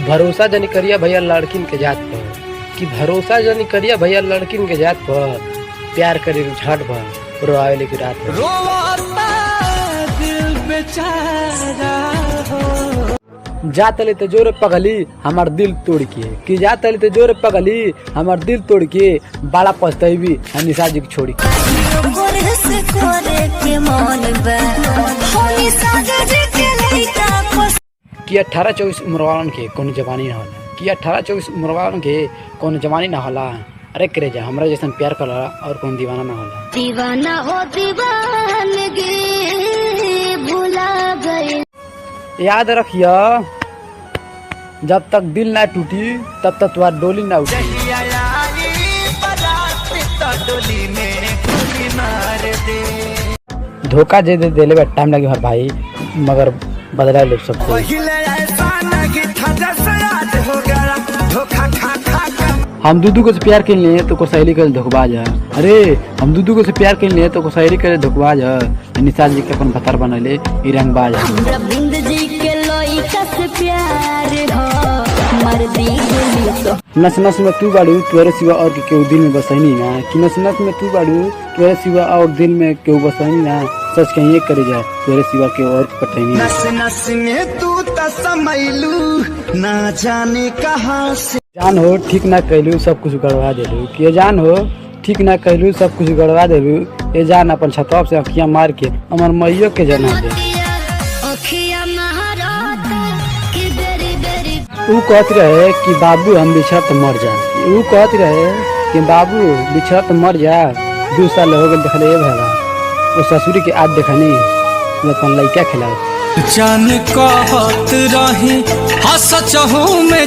भरोसा जनी करिया भैया लड़किन के जात पर, कि भरोसा जनी करिया भैया लड़किन के जात पर, प्यार करे झट भर रोआवे की रात भर। रोता दिल बेचारा हो। जातले तो जोर पगली हमार दिल तोड़ के, कि जातले तो जोर पगली हमार दिल तोड़ के, बड़ा पछताई निशा जी छोड़ के। कि 18-24 उम्र वालन के कोनो जवानी ना होला, कि 18-24 उम्र वालन के कोनो जवानी ना होला। अरे करे जा हमरा जैसन प्यार कर और कौन दीवाना ना होला। दीवाना हो दीवानगी भुला गई। याद रखिया जब तक दिल ना टूटी तब तक तुम्हारी डोली ना उठी। धोखा दे देले बा टाइम लगे हर भाई, मगर बदला ले सबको। हम दूधू को से प्यार कर लिए तो को सहेली कर धोखबाज है। अरे हम दूधू को से प्यार कर लिए तो को सहेली कर धोखबाज है। निशा जी के अपन भतार बनले ई रंगबाज है। रविंद्र जी के लइका से प्यार हो मर दी गली तो। नस नस में तू बाड़ू तोरे सिवा और केहू दिल में बसैनी ना, कि नस नस में तू बाड़ू तोरे सिवा और दिल में केहू बसैनी ना। सच कहीं एक करे जा तोरे सिवा के और पटैनी। नस नस में तू त समैलू ना जाने कहां से। जान हो ठीक ना कहलू सब कुछ गड़वा देलू, कि जान हो ठीक ना कहलू सब कुछ गड़वा देलू। ये जान अपन छतवा से अखियां मार के अमर मैयो के जना दे। ऊ कहती रहे कि बाबू हम बिछड़त मर जा, ऊ कहती रहे कि बाबू बिछड़त मर जा। 2 साल हो गए देखले भला वो ससुरी के आज देखनी अपन लड़का खिलाओ। जान कहत रही हंस चहु में